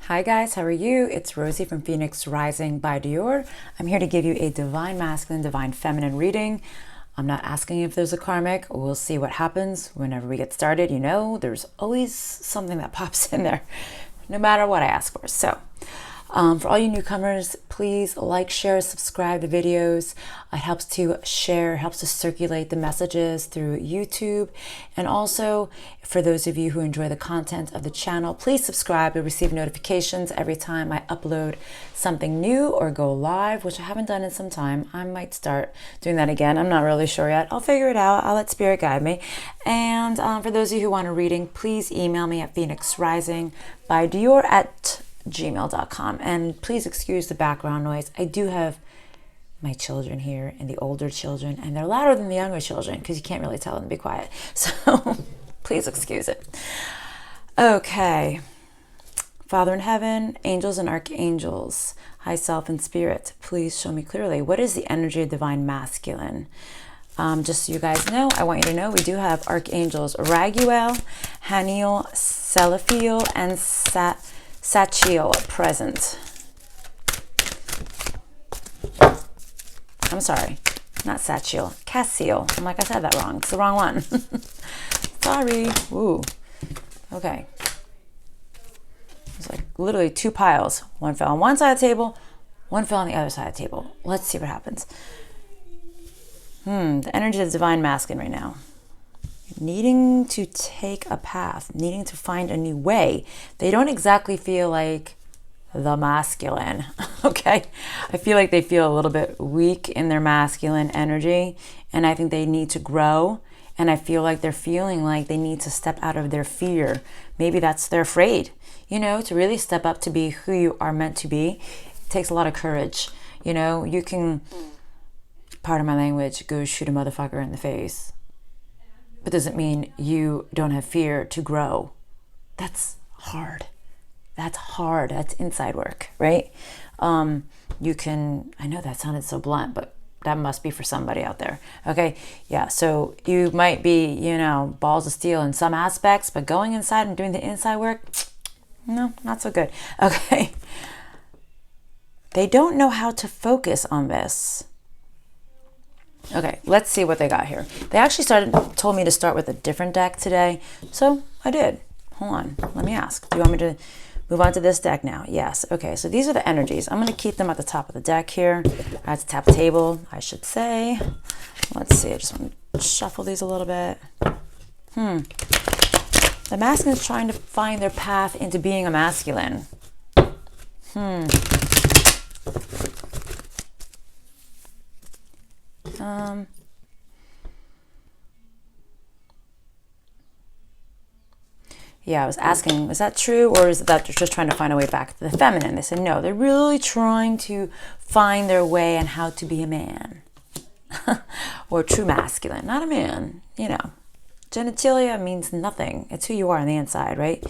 Hi guys, how are you? It's Rosie from Phoenix Rising by Dior. I'm here to give you a divine masculine, divine feminine reading. I'm not asking if there's a karmic. We'll see what happens whenever we get started. You know, there's always something that pops in there, no matter what I ask for. So, for all you newcomers, please like, share, subscribe the videos. It helps to share, helps to circulate the messages through YouTube. And also, for those of you who enjoy the content of the channel, please subscribe to receive notifications every time I upload something new or go live, which I haven't done in some time. I might start doing that again. I'm not really sure yet. I'll figure it out. I'll let Spirit guide me. And for those of you who want a reading, please email me at phoenixrisingbydior@gmail.com. And please excuse the background noise. I do have my children here and the older children, and they're louder than the younger children because you can't really tell them to be quiet. So please excuse it. Okay. Father in heaven, angels and archangels, high self and spirit, please show me clearly, what is the energy of divine masculine? Just so you guys know, I want you to know we do have archangels Raguel, Haniel, Seraphil, and Sachiel present. I'm sorry, not Sachiel, Cassiel. I'm like, I said that wrong. It's the wrong one. Sorry. Ooh. Okay. It's like literally two piles. One fell on one side of the table, one fell on the other side of the table. Let's see what happens. The energy of the divine masculine right now. Needing to take a path, needing to find a new way. They don't exactly feel like the masculine, okay? I feel like they feel a little bit weak in their masculine energy, and I think they need to grow, and I feel like they're feeling like they need to step out of their fear. Maybe they're afraid, you know, to really step up to be who you are meant to be. It takes a lot of courage, you know. You can, pardon my language, go shoot a motherfucker in the face, but doesn't mean you don't have fear to grow. That's hard. That's hard. That's inside work, right? You can, I know that sounded so blunt, but that must be for somebody out there. Okay. Yeah. So you might be, you know, balls of steel in some aspects, but going inside and doing the inside work, no, not so good. Okay. They don't know how to focus on this. Okay, let's see what they got here. They actually told me to start with a different deck today, so I did. Hold on, let me ask. Do you want me to move on to this deck now? Yes. Okay, so these are the energies. I'm going to keep them at the top of the deck here. I have to tap the table, I should say. Let's see, I just want to shuffle these a little bit. The masculine is trying to find their path into being a masculine. Yeah, I was asking, is that true, or is it that they're just trying to find a way back to the feminine? They said, no, they're really trying to find their way and how to be a man. Or true masculine, not a man, you know. Genitalia means nothing. It's who you are on the inside, right?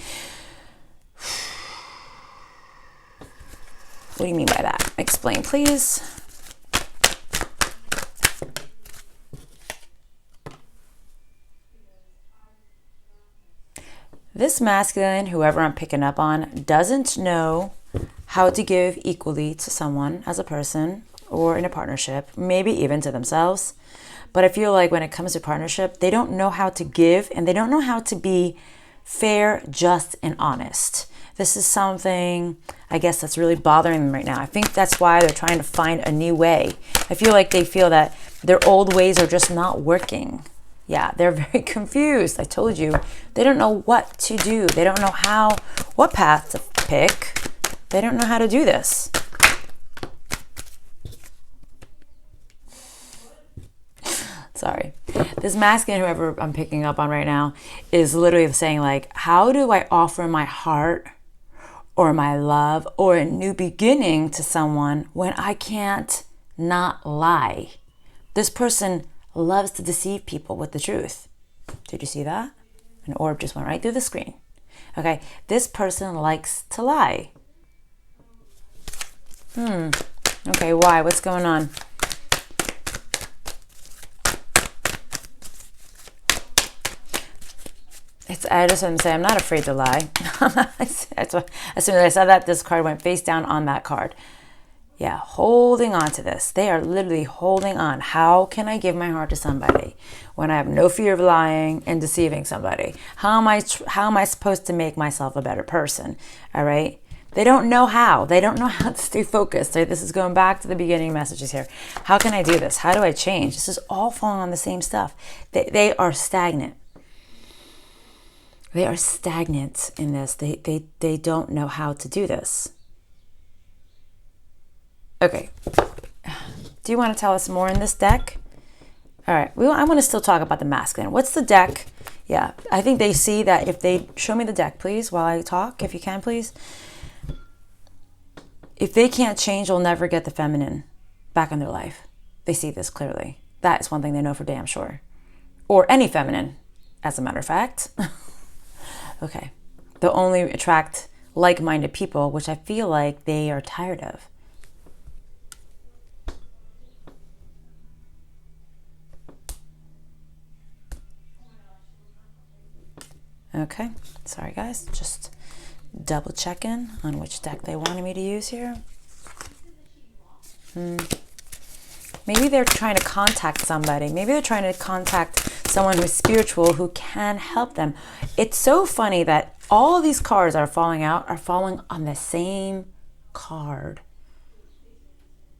What do you mean by that? Explain, please. This masculine, whoever I'm picking up on, doesn't know how to give equally to someone as a person or in a partnership, maybe even to themselves. But I feel like when it comes to partnership, they don't know how to give, and they don't know how to be fair, just, and honest. This is something, I guess, that's really bothering them right now. I think that's why they're trying to find a new way. I feel like they feel that their old ways are just not working. Yeah, they're very confused. I told you, they don't know what to do. They don't know what path to pick. They don't know how to do this. Sorry. This masculine, whoever I'm picking up on right now, is literally saying, like, how do I offer my heart or my love or a new beginning to someone when I can't not lie? This person loves to deceive people with the truth. Did you see that? An orb just went right through the screen. Okay, this person likes to lie. Okay, why? What's going on? I just want to say I'm not afraid to lie. That's what, as soon as I saw that, this card went face down on that card. Yeah, holding on to this. They are literally holding on. How can I give my heart to somebody when I have no fear of lying and deceiving somebody? How am I supposed to make myself a better person? All right. They don't know how. They don't know how to stay focused. Right? This is going back to the beginning messages here. How can I do this? How do I change? This is all falling on the same stuff. They are stagnant. They are stagnant in this. They don't know how to do this. Okay. Do you want to tell us more in this deck? All right. I want to still talk about the masculine. What's the deck? Yeah. I think they see that if they show me the deck, please, while I talk, if you can, please. If they can't change, they'll never get the feminine back in their life. They see this clearly. That is one thing they know for damn sure. Or any feminine, as a matter of fact. Okay. They'll only attract like-minded people, which I feel like they are tired of. Okay. Sorry, guys. Just double checking on which deck they wanted me to use here. Maybe they're trying to contact somebody. Maybe they're trying to contact someone who's spiritual who can help them. It's so funny that all of these cards that are falling out are falling on the same card.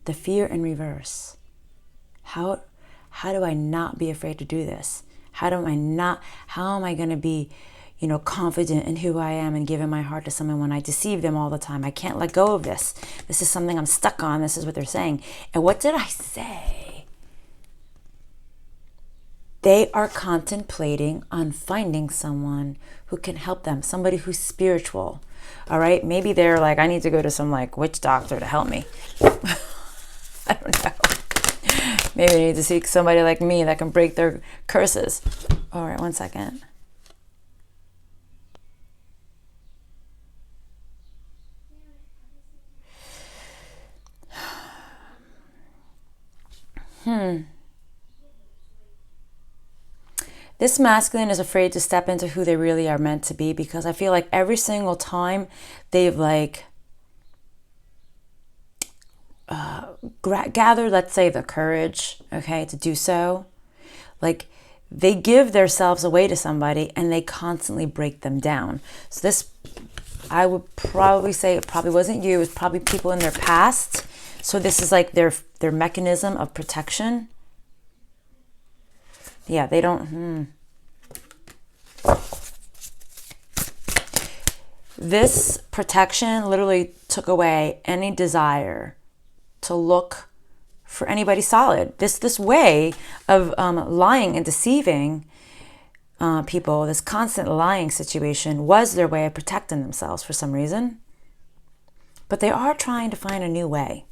The fear in reverse. How do I not be afraid to do this? How am I going to be, confident in who I am and giving my heart to someone when I deceive them all the time? I can't let go of this. This is something I'm stuck on. This is what they're saying. And what did I say? They are contemplating on finding someone who can help them, somebody who's spiritual. All right? Maybe they're like, I need to go to some witch doctor to help me. I don't know. Maybe they need to seek somebody like me that can break their curses. All right, one second. This masculine is afraid to step into who they really are meant to be, because I feel like every single time they've gathered, let's say, the courage, okay, to do so, they give themselves away to somebody and they constantly break them down. So this, I would probably say, it probably wasn't you, it was probably people in their past. So this is their mechanism of protection. Yeah, they don't. This protection literally took away any desire to look for anybody solid. This way of lying and deceiving people, this constant lying situation, was their way of protecting themselves for some reason. But they are trying to find a new way.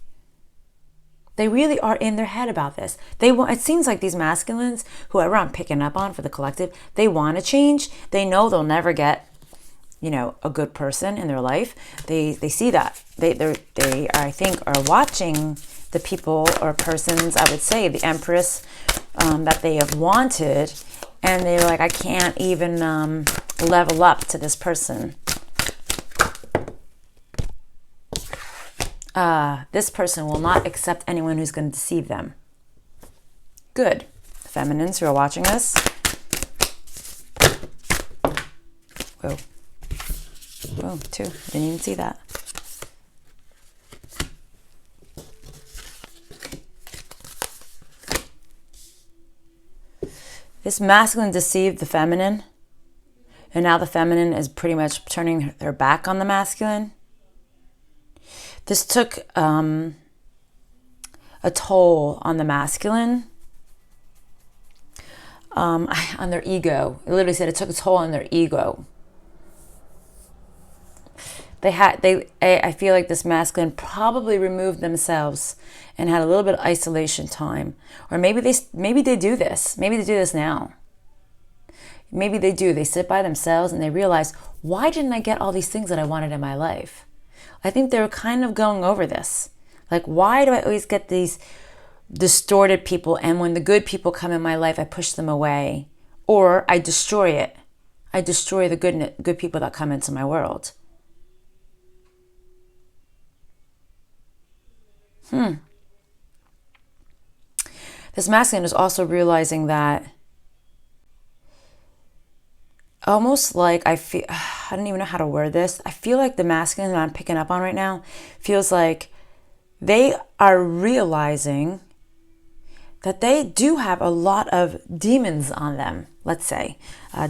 They really are in their head about this. It seems like these masculines, whoever I'm picking up on for the collective, they want to change. They know they'll never get, a good person in their life. They see that. They I think, are watching the people or persons, I would say, the Empress, that they have wanted, and they're like, I can't even level up to this person. This person will not accept anyone who's going to deceive them. Good. Feminines who are watching this. Whoa. Whoa, two. Didn't even see that. This masculine deceived the feminine, and now the feminine is pretty much turning their back on the masculine. This took a toll on the masculine, on their ego. It literally said it took a toll on their ego. I feel like this masculine probably removed themselves and had a little bit of isolation time. Or maybe they do this. Maybe they do this now. Maybe they do. They sit by themselves and they realize, why didn't I get all these things that I wanted in my life? I think they're kind of going over this. Why do I always get these distorted people, and when the good people come in my life, I push them away, or I destroy it. I destroy the good people that come into my world. This masculine is also realizing that almost like I feel, I don't even know how to word this. I feel like the masculine that I'm picking up on right now feels like they are realizing that they do have a lot of demons on them, let's say,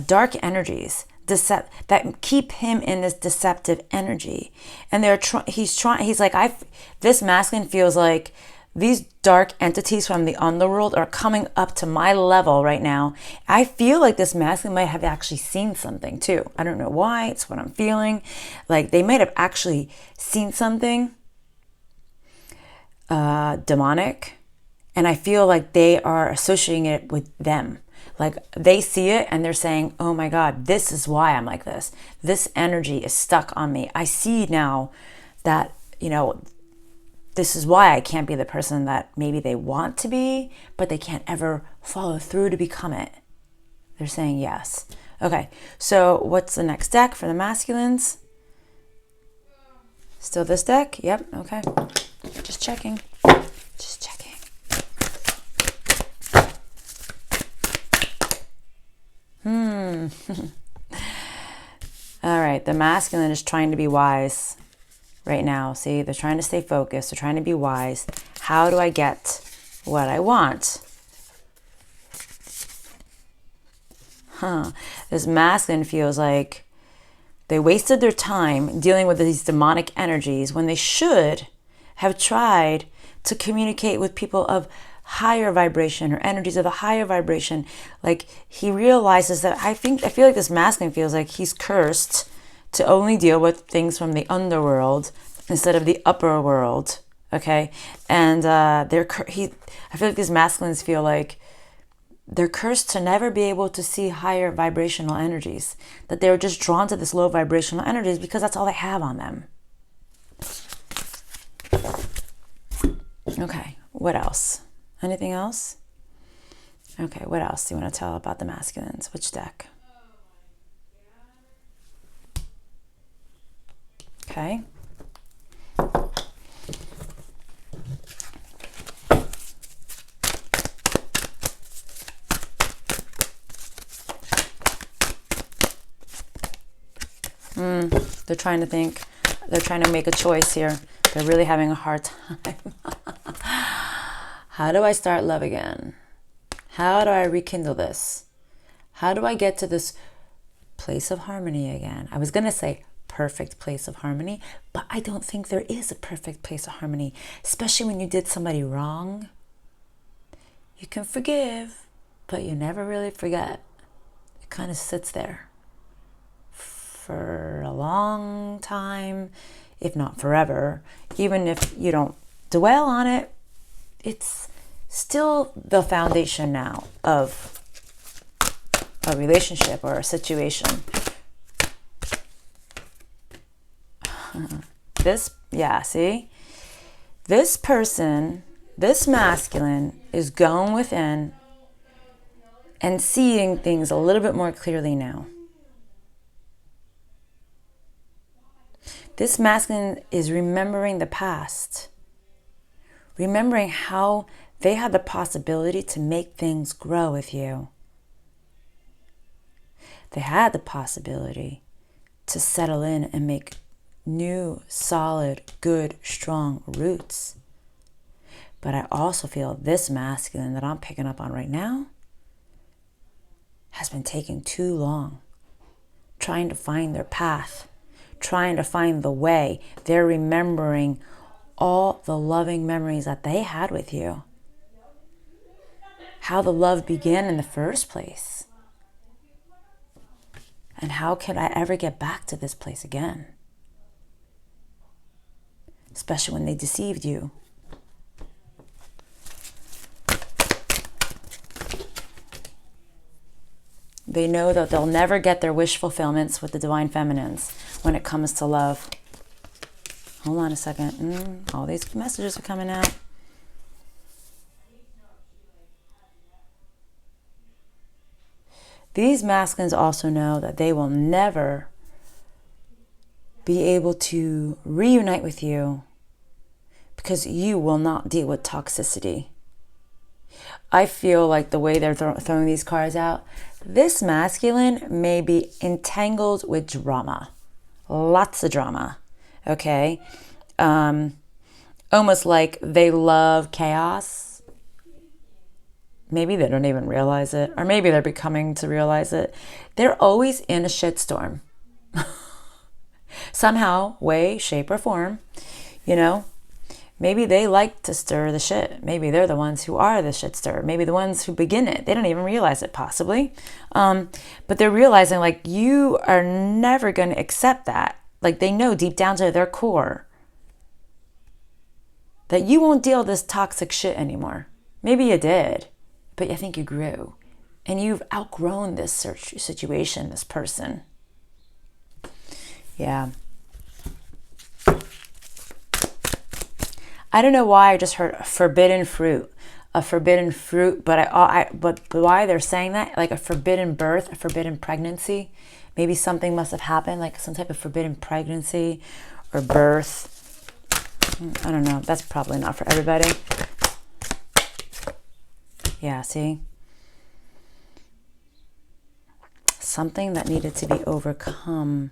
dark energies that keep him in this deceptive energy. And he's like, this masculine feels like these dark entities from the underworld are coming up to my level right now. I feel like this masculine might have actually seen something too. I don't know why, it's what I'm feeling. Like they might have actually seen something demonic, and I feel like they are associating it with them. Like they see it and they're saying, oh my God, this is why I'm like this. This energy is stuck on me. I see now that, this is why I can't be the person that maybe they want to be, but they can't ever follow through to become it. They're saying yes. Okay, so what's the next deck for the masculines? Still this deck? Yep, okay. Just checking. Just checking. All right, the masculine is trying to be wise right now. See, they're trying to stay focused. They're trying to be wise. How do I get what I want? This masculine feels like they wasted their time dealing with these demonic energies when they should have tried to communicate with people of higher vibration or energies of a higher vibration. Like he realizes that I feel like this masculine feels like he's cursed to only deal with things from the underworld instead of the upper world. Okay, and I feel like these masculines feel like they're cursed to never be able to see higher vibrational energies, that they're just drawn to this low vibrational energies because that's all they have on them. Okay, what else? Anything else? Okay, what else do you want to tell about the masculines? Which deck? Okay. They're trying to think. They're trying to make a choice here. They're really having a hard time. How do I start love again? How do I rekindle this? How do I get to this place of harmony again? I was going to say perfect place of harmony, but I don't think there is a perfect place of harmony, especially when you did somebody wrong. You can forgive, but you never really forget. It kind of sits there for a long time, if not forever. Even if you don't dwell on it, it's still the foundation now of a relationship or a situation. See? This person, this masculine, is going within and seeing things a little bit more clearly now. This masculine is remembering the past, remembering how they had the possibility to make things grow with you. They had the possibility to settle in and make new, solid, good, strong roots. But I also feel this masculine that I'm picking up on right now has been taking too long, trying to find their path, trying to find the way. They're remembering all the loving memories that they had with you, how the love began in the first place, and how can I ever get back to this place again, especially when they deceived you. They know that they'll never get their wish fulfillments with the divine feminines when it comes to love. Hold on a second. All these messages are coming out. These masculines also know that they will never be able to reunite with you because you will not deal with toxicity. I feel like the way they're throwing these cards out, this masculine may be entangled with drama. Lots of drama. Okay? Almost like they love chaos. Maybe they don't even realize it. Or maybe they're becoming to realize it. They're always in a shitstorm. Somehow, way, shape, or form. You know? Maybe they like to stir the shit. Maybe they're the ones who are the shit stirrer. Maybe the ones who begin it. They don't even realize it, possibly. But they're realizing, like, you are never going to accept that. Like, they know deep down to their core that you won't deal with this toxic shit anymore. Maybe you did, but I think you grew. And you've outgrown this situation, this person. Yeah. I don't know why I just heard a forbidden fruit, but why they're saying that, like a forbidden birth, a forbidden pregnancy, maybe something must have happened, like some type of forbidden pregnancy or birth. I don't know. That's probably not for everybody. Yeah, see? Something that needed to be overcome.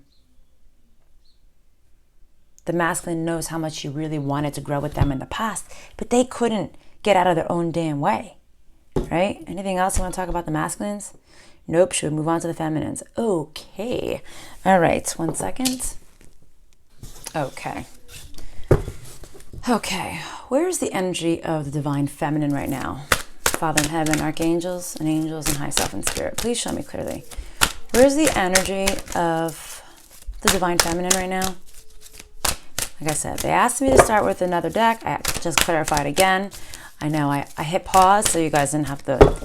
The masculine knows how much you really wanted to grow with them in the past, but they couldn't get out of their own damn way, right? Anything else you want to talk about the masculines? Nope. Should we move on to the feminines? Okay. All right. 1 second. Okay. Where's the energy of the divine feminine right now? Father in heaven, archangels and angels and high self and spirit. Please show me clearly. Where's the energy of the divine feminine right now? Like I said, they asked me to start with another deck. I just clarified again. I know I hit pause so you guys didn't have to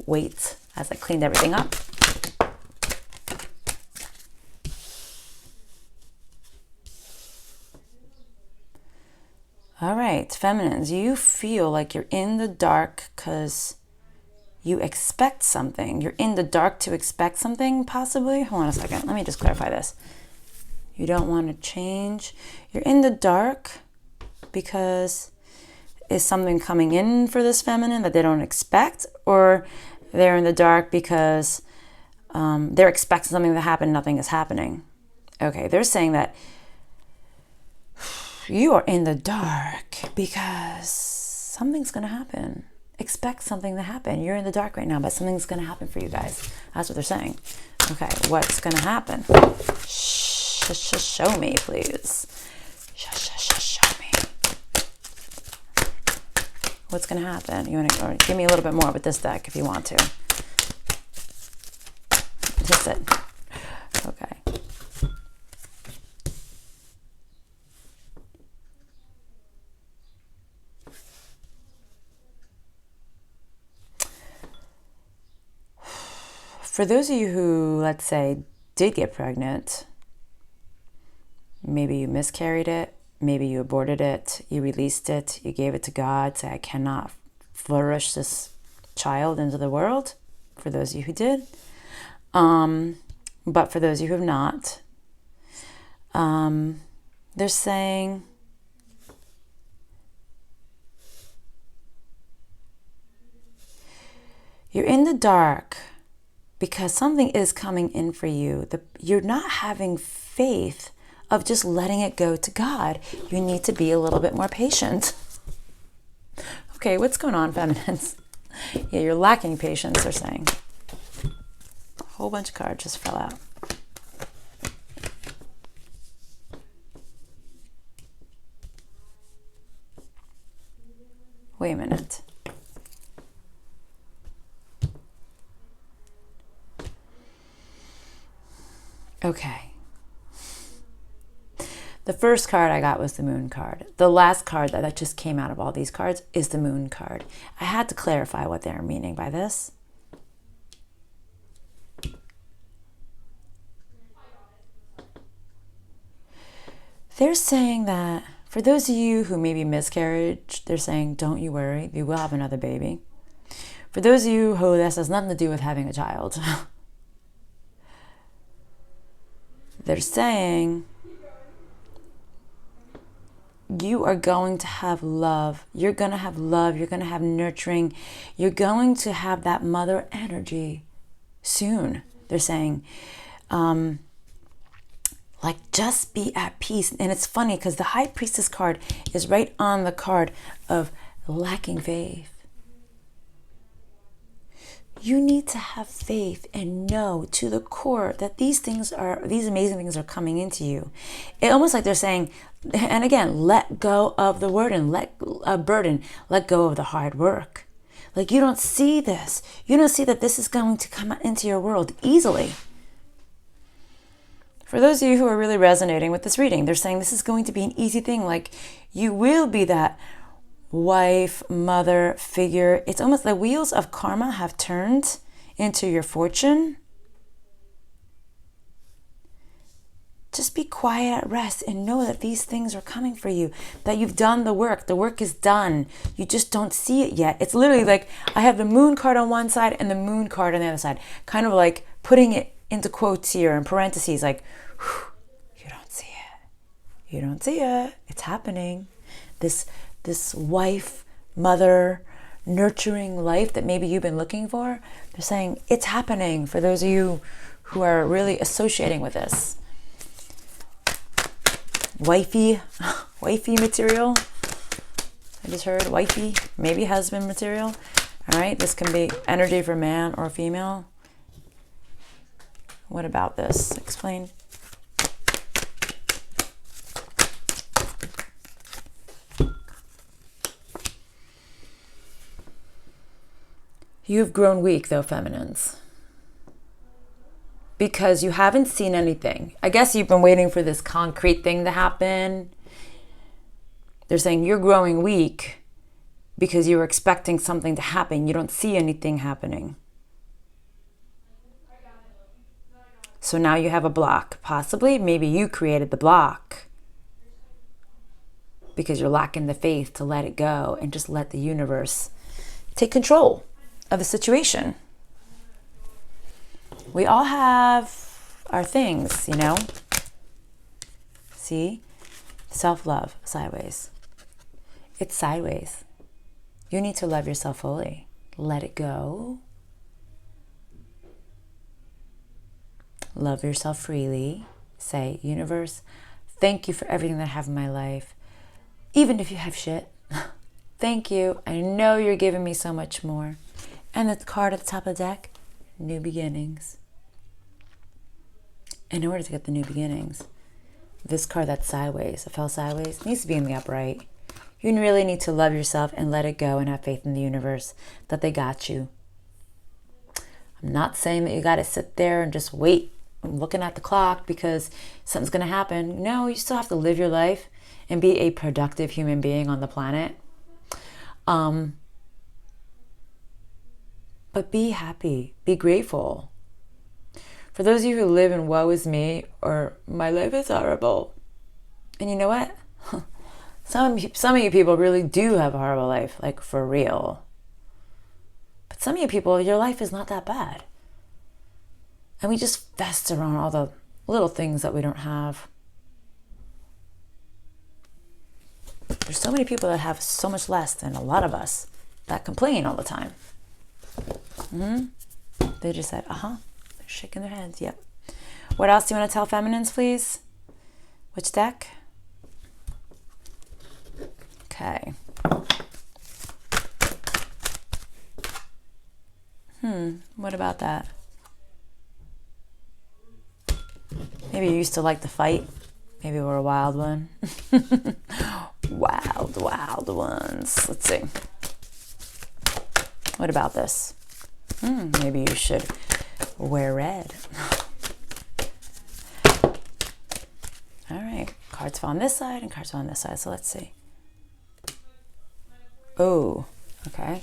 wait as I cleaned everything up. All right, feminines, you feel like you're in the dark because you expect something. You're in the dark to expect something, possibly. Hold on a second. Let me just clarify this. You don't want to change. You're in the dark because is something coming in for this feminine that they don't expect, or they're in the dark because they're expecting something to happen, nothing is happening. Okay, they're saying that you are in the dark because something's going to happen. Expect something to happen. You're in the dark right now, but something's going to happen for you guys. That's what they're saying. Okay, what's going to happen? Show me, please. Show me. What's going to happen? You want to, or give me a little bit more with this deck if you want to. Just it. Okay. For those of you who, let's say, did get pregnant, maybe you miscarried it, maybe you aborted it, you released it, you gave it to God, say, I cannot flourish this child into the world, for those of you who did. But for those of you who have not, they're saying, you're in the dark because something is coming in for you. You're not having faith of just letting it go to God. You need to be a little bit more patient. Okay, what's going on, feminines? Yeah, you're lacking patience, they're saying. A whole bunch of cards just fell out. Wait a minute. Okay. The first card I got was the Moon card. The last card that just came out of all these cards is the Moon card. I had to clarify what they're meaning by this. They're saying that for those of you who maybe miscarriage, they're saying, don't you worry, you will have another baby. For those of you who this has nothing to do with having a child, they're saying you are going to have love. You're going to have love. You're going to have nurturing. You're going to have that mother energy soon. They're saying, like, just be at peace. And it's funny because the High Priestess card is right on the card of lacking faith. You need to have faith and know to the core that these amazing things are coming into you. It almost like they're saying, and again, let go of the burden, let go of the hard work. Like, you don't see this. You don't see that this is going to come into your world easily. For those of you who are really resonating with this reading, they're saying this is going to be an easy thing. Like, you will be that wife, mother figure. It's almost the wheels of karma have turned into your fortune. Just be quiet at rest and know that these things are coming for you, that you've done the work. The work is done. You just don't see it yet. It's literally like I have the moon card on one side and the moon card on the other side, kind of like putting it into quotes here in parentheses, like, you don't see it. You don't see it. It's happening. This wife, mother, nurturing life that maybe you've been looking for, they're saying it's happening for those of you who are really associating with this. Wifey material. I just heard wifey, maybe husband material. All right, this can be energy for man or female. What about this? Explain. You've grown weak, though, feminines, because you haven't seen anything. I guess you've been waiting for this concrete thing to happen. They're saying you're growing weak because you're expecting something to happen. You don't see anything happening. So now you have a block. Possibly, maybe you created the block because you're lacking the faith to let it go and just let the universe take control of the situation. We all have our things, you know. See? Self-love, sideways. It's sideways. You need to love yourself fully. Let it go. Love yourself freely. Say, universe, thank you for everything that I have in my life. Even if you have shit. Thank you. I know you're giving me so much more. And the card at the top of the deck, new beginnings. In order to get the new beginnings, this card that's sideways, it fell sideways, needs to be in the upright. You really need to love yourself and let it go and have faith in the universe that they got you. I'm not saying that you got to sit there and just wait, looking at the clock because something's going to happen. No, you still have to live your life and be a productive human being on the planet. But be happy, be grateful. For those of you who live in woe is me or my life is horrible, and you know what? Some of you people really do have a horrible life, like for real. But some of you people, your life is not that bad. And we just fester on all the little things that we don't have. There's so many people that have so much less than a lot of us that complain all the time. They just said, they're shaking their heads. Yep. What else do you want to tell feminines, please? Which deck? Okay. What about that? Maybe you used to like to fight. Maybe we're a wild one. Wild ones. Let's see. What about this? Maybe you should wear red. All right. Cards fall on this side and cards fall on this side. So let's see. Oh, okay.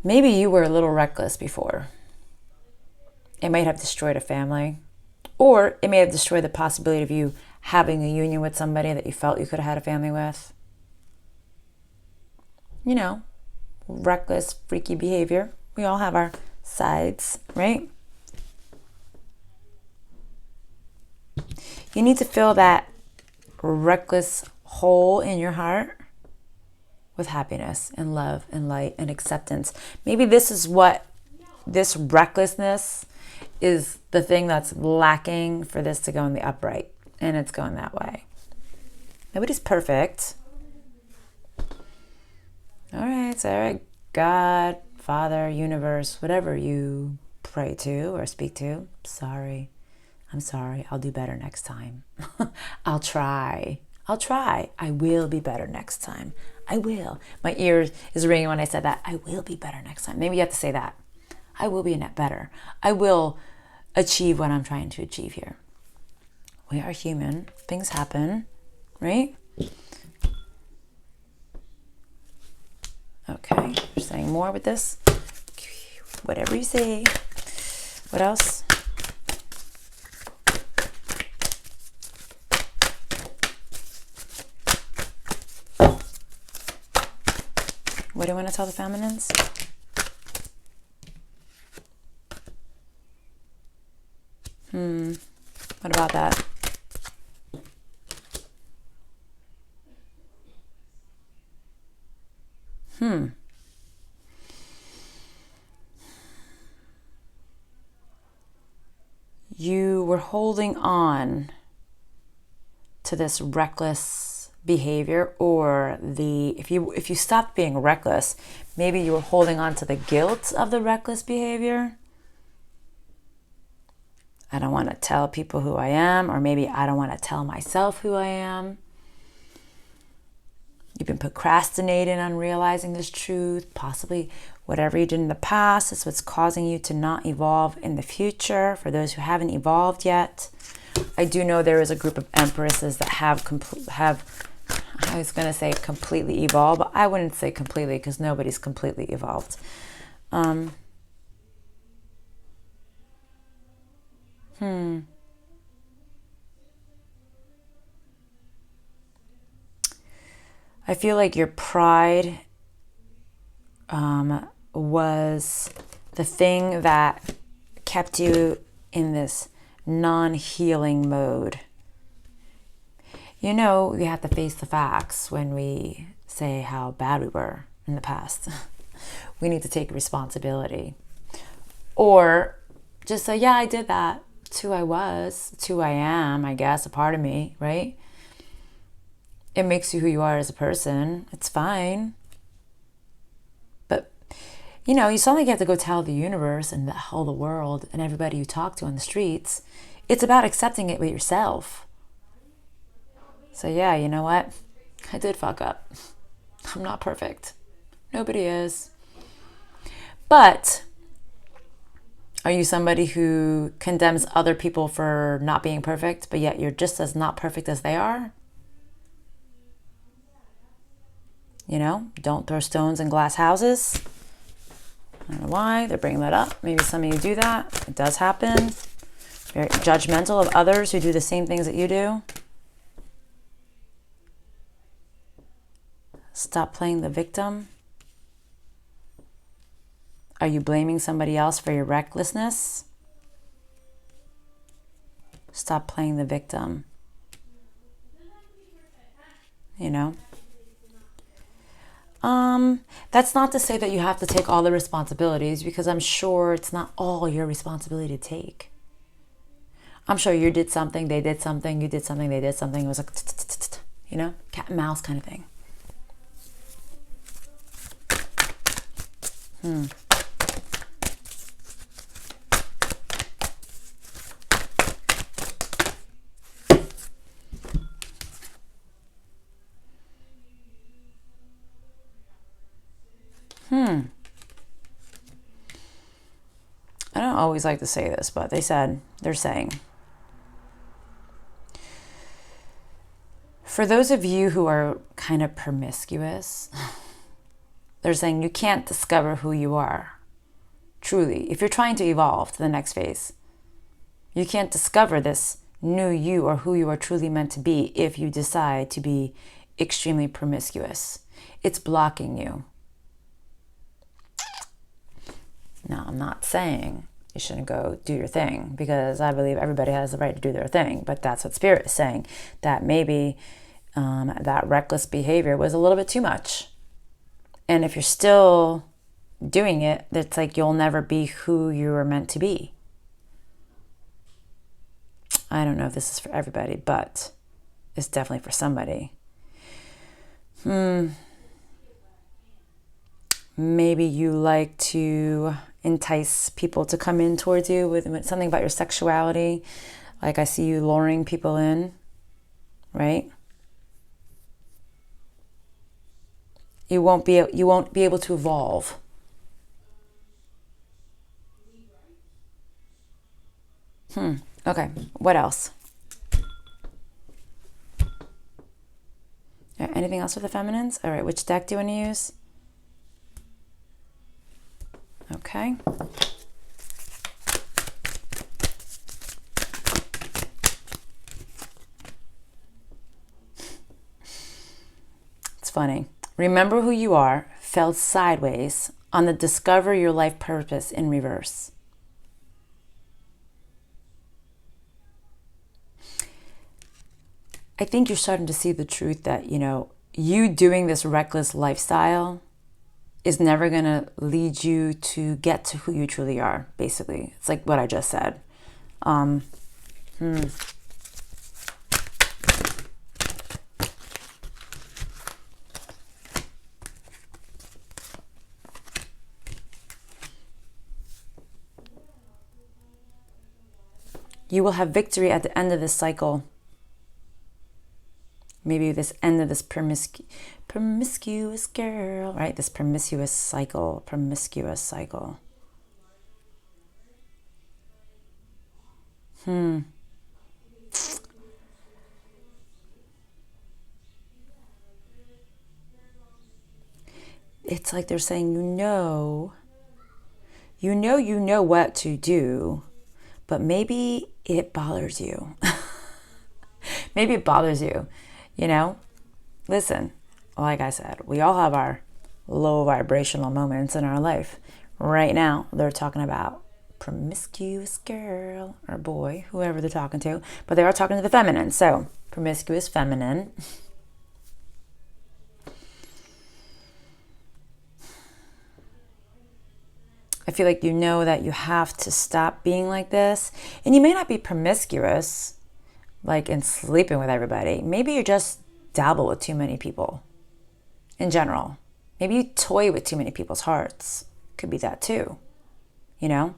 Maybe you were a little reckless before. It might have destroyed a family, or it may have destroyed the possibility of you having a union with somebody that you felt you could have had a family with. You know, reckless, freaky behavior. We all have our sides, right? You need to fill that reckless hole in your heart with happiness and love and light and acceptance. Maybe this recklessness is the thing that's lacking for this to go in the upright, and it's going that way. Nobody's perfect. All right, so God, Father, universe, whatever you pray to or speak to, I'm sorry. I'll do better next time. I'll try. I will be better next time. I will. My ear is ringing when I said that. I will be better next time. Maybe you have to say that. I will be better. I will achieve what I'm trying to achieve here. We are human. Things happen, right? Okay. You're saying more with this? Whatever you say. What else? What do you want to tell the feminines? What about that? You were holding on to this reckless behavior, or if you stopped being reckless, maybe you were holding on to the guilt of the reckless behavior. I don't want to tell people who I am, or maybe I don't want to tell myself who I am. You've been procrastinating on realizing this truth. Possibly whatever you did in the past is what's causing you to not evolve in the future. For those who haven't evolved yet, I do know there is a group of empresses that have I was going to say completely evolved, but I wouldn't say completely, because nobody's completely evolved. I feel like your pride was the thing that kept you in this non-healing mode. You know, we have to face the facts when we say how bad we were in the past. We need to take responsibility. Or just say, yeah, I did that. It's who I was. It's who I am, I guess, a part of me, right? It makes you who you are as a person. It's fine. But, you suddenly have to go tell the universe and the whole world and everybody you talk to on the streets. It's about accepting it with yourself. So yeah, you know what? I did fuck up. I'm not perfect. Nobody is. But are you somebody who condemns other people for not being perfect, but yet you're just as not perfect as they are? Don't throw stones in glass houses. I don't know why they're bringing that up. Maybe some of you do that. It does happen. Very judgmental of others who do the same things that you do. Stop playing the victim. Are you blaming somebody else for your recklessness? Stop playing the victim. That's not to say that you have to take all the responsibilities, because I'm sure it's not all your responsibility to take. I'm sure you did something, they did something, you did something, they did something. It was like, cat and mouse kind of thing. I don't always like to say this, but they're saying, for those of you who are kind of promiscuous, they're saying you can't discover who you are. Truly, if you're trying to evolve to the next phase, you can't discover this new you or who you are truly meant to be if you decide to be extremely promiscuous. It's blocking you. Now, I'm not saying you shouldn't go do your thing, because I believe everybody has the right to do their thing, but that's what Spirit is saying, that maybe that reckless behavior was a little bit too much. And if you're still doing it, it's like you'll never be who you were meant to be. I don't know if this is for everybody, but it's definitely for somebody. Maybe you like to entice people to come in towards you with something about your sexuality. Like I see you luring people in, right? You won't be able to evolve. Okay, what else? Anything else for the feminines? All right, which deck do you want to use? Okay. It's funny. Remember who you are, fell sideways on the discover your life purpose in reverse. I think you're starting to see the truth that, you doing this reckless lifestyle is never going to lead you to get to who you truly are, basically. It's like what I just said. You will have victory at the end of this cycle. Maybe this end of this promiscuous girl, right? This promiscuous cycle. It's like they're saying, you know what to do, but maybe it bothers you. Maybe it bothers you, Listen, like I said, we all have our low vibrational moments in our life. Right now, they're talking about promiscuous girl or boy, whoever they're talking to, but they are talking to the feminine. So, promiscuous feminine. I feel like you know that you have to stop being like this. And you may not be promiscuous, like in sleeping with everybody. Maybe you just dabble with too many people in general. Maybe you toy with too many people's hearts. Could be that too, They're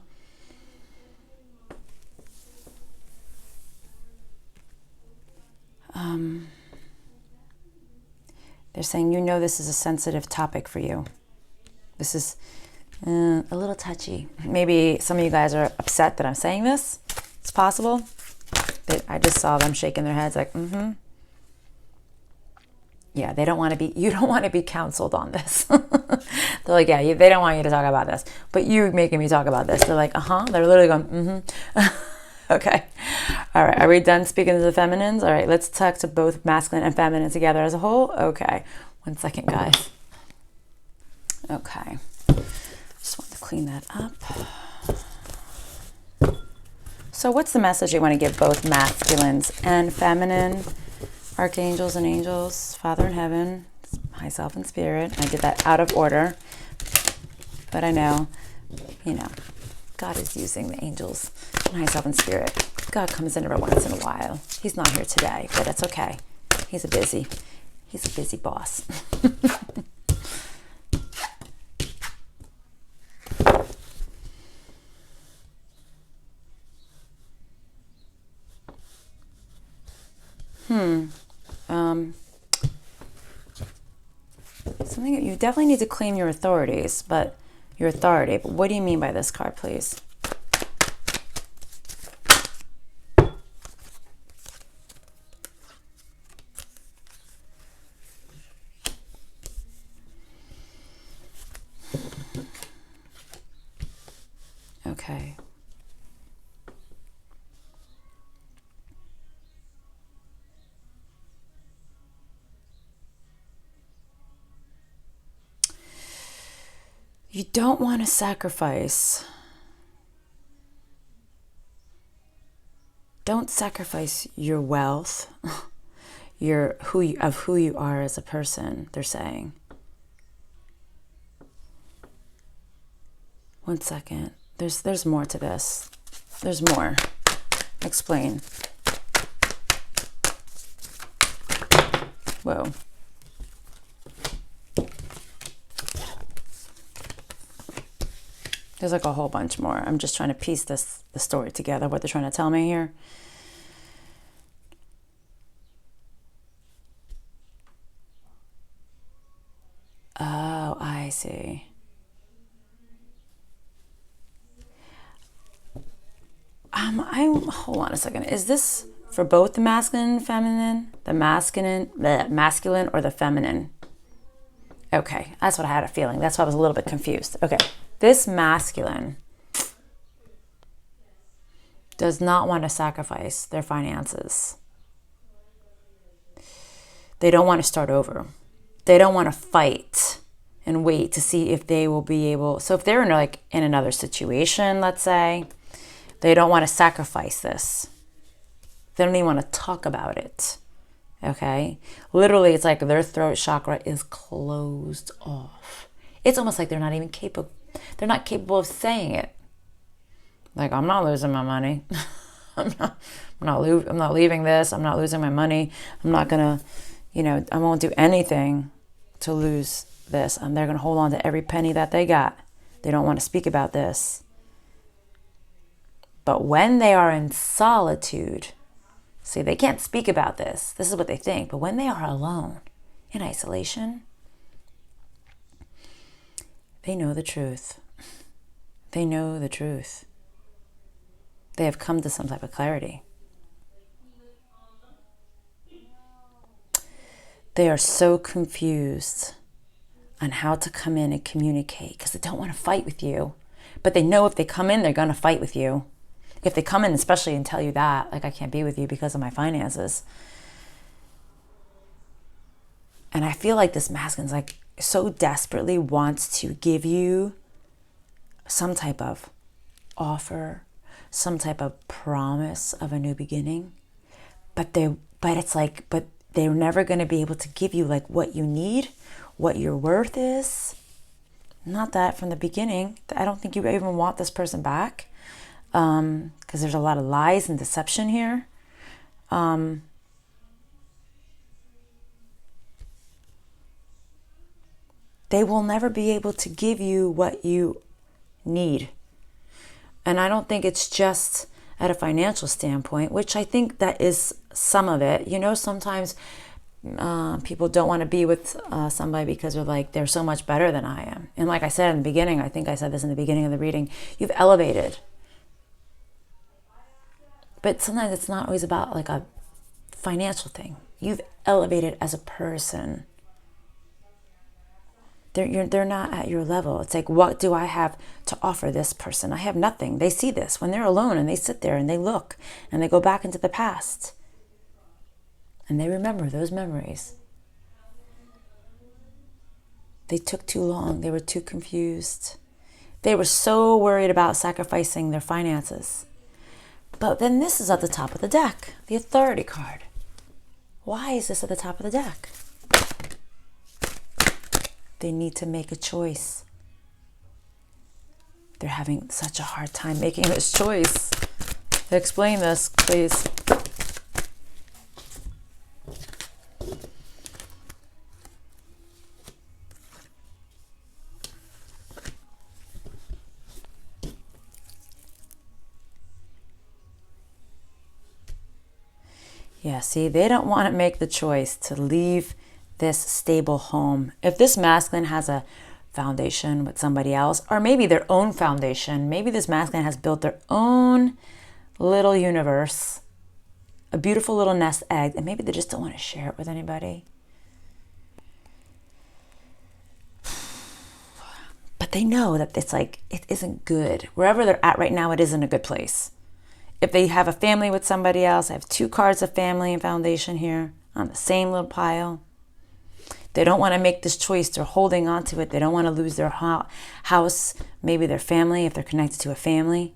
saying, this is a sensitive topic for you. This is a little touchy. Maybe some of you guys are upset that I'm saying this. It's possible. I just saw them shaking their heads like, Yeah, they don't want to be, you don't want to be counseled on this. They're like, yeah, they don't want you to talk about this, but you're making me talk about this. They're like, They're literally going, Okay. All right. Are we done speaking to the feminines? All right. Let's talk to both masculine and feminine together as a whole. Okay. 1 second, guys. Okay. Just want to clean that up. So what's the message you want to give both masculines and feminine? Archangels and angels, Father in heaven, myself and spirit. I did that out of order, but I know, God is using the angels and myself and spirit. God comes in every once in a while. He's not here today, but that's okay. He's a busy boss. Something that you definitely need to claim your authority. But what do you mean by this card, please? Okay. You don't want to sacrifice. Don't sacrifice your wealth, who you are as a person, they're saying. One second. There's more to this. There's more. Explain. Whoa. There's like a whole bunch more. I'm just trying to piece the story together, what they're trying to tell me here. Oh, I see. Hold on a second. Is this for both the masculine and feminine? The masculine or the feminine? Okay, that's what I had a feeling. That's why I was a little bit confused. Okay, this masculine does not want to sacrifice their finances. They don't want to start over. They don't want to fight and wait to see if they will be able. So if they're in another situation, let's say, they don't want to sacrifice this. They don't even want to talk about it. Okay? Literally, it's like their throat chakra is closed off. It's almost like they're not even capable. They're not capable of saying it. Like, I'm not losing my money. I'm not leaving this. I'm not losing my money. I'm not gonna, I won't do anything to lose this. And they're gonna hold on to every penny that they got. They don't want to speak about this. But when they are in solitude, see, they can't speak about this. This is what they think. But when they are alone, in isolation, they know the truth. They know the truth. They have come to some type of clarity. They are so confused on how to come in and communicate because they don't want to fight with you. But they know if they come in, they're going to fight with you. If they come in, especially, and tell you that, like, I can't be with you because of my finances. And I feel like this masculine's like so desperately wants to give you some type of offer, some type of promise of a new beginning. But they're never going to be able to give you like what you need, what your worth is. Not that from the beginning. I don't think you even want this person back. Because there's a lot of lies and deception here. They will never be able to give you what you need. And I don't think it's just at a financial standpoint, which I think that is some of it. Sometimes people don't want to be with somebody because they're so much better than I am. And like I said in the beginning, I think I said this in the beginning of the reading, you've elevated. But sometimes it's not always about like a financial thing. You've elevated as a person. They're not at your level. It's like, what do I have to offer this person? I have nothing. They see this when they're alone and they sit there and they look and they go back into the past. And they remember those memories. They took too long. They were too confused. They were so worried about sacrificing their finances. But then this is at the top of the deck, the Authority card. Why is this at the top of the deck? They need to make a choice. They're having such a hard time making this choice. Explain this, please. Yeah, see, they don't want to make the choice to leave this stable home. If this masculine has a foundation with somebody else, or maybe their own foundation, maybe this masculine has built their own little universe, a beautiful little nest egg, and maybe they just don't want to share it with anybody. But they know that it's like, it isn't good. Wherever they're at right now, it isn't a good place. If they have a family with somebody else, I have two cards of family and foundation here on the same little pile. They don't want to make this choice. They're holding on to it. They don't want to lose their house, maybe their family, if they're connected to a family.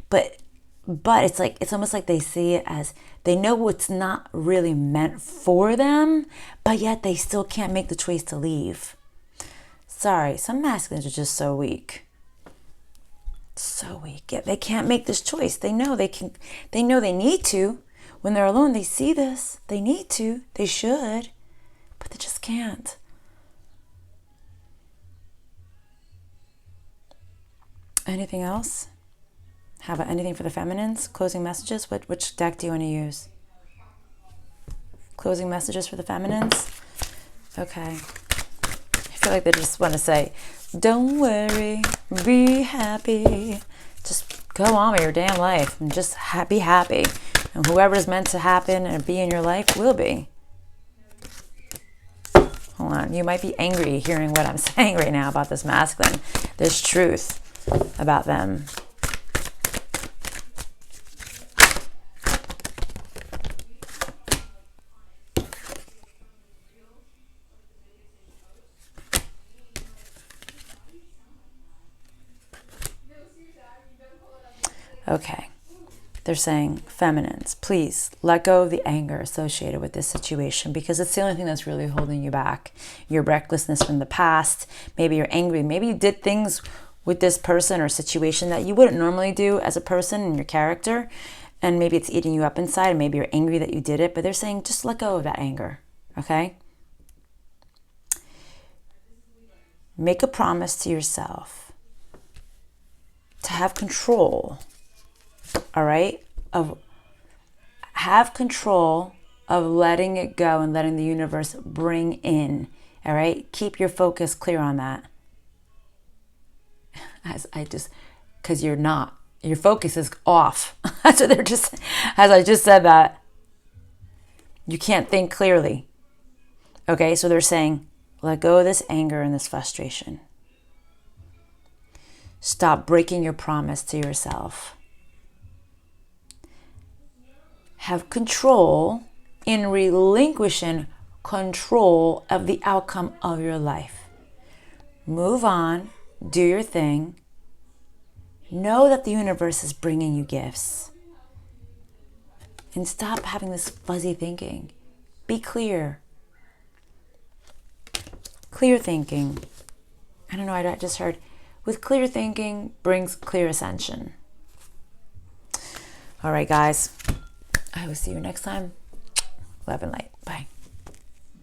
But it's like, it's almost like they see it as, they know it's not really meant for them, but yet they still can't make the choice to leave. Sorry, some masculines are just so weak. So weak. Yeah, they can't make this choice. They know they can, they know they need to. When they're alone, they see this. They need to. They should. But they just can't. Anything else? How about anything for the feminines? Closing messages? Which deck do you want to use? Closing messages for the feminines? Okay. I feel like they just want to say, don't worry, be happy. Just go on with your damn life and just be happy. And whoever's meant to happen and be in your life will be. Hold on. You might be angry hearing what I'm saying right now about this masculine. There's truth about them. Okay. They're saying, feminines, please let go of the anger associated with this situation, because it's the only thing that's really holding you back. Your recklessness from the past. Maybe you're angry. Maybe you did things with this person or situation that you wouldn't normally do as a person in your character. And maybe it's eating you up inside. And maybe you're angry that you did it. But they're saying, just let go of that anger. Okay? Make a promise to yourself to have control. All right, have control of letting it go and letting the universe bring in. All right, keep your focus clear on that. Because you're not, your focus is off. That's what they're just, as I just said that, you can't think clearly. Okay, so they're saying, let go of this anger and this frustration. Stop breaking your promise to yourself. Have control in relinquishing control of the outcome of your life. Move on, do your thing. Know that the universe is bringing you gifts. And stop having this fuzzy thinking. Be clear. Clear thinking. I don't know, I just heard, with clear thinking brings clear ascension. All right, guys. I will see you next time. Love and light. Bye.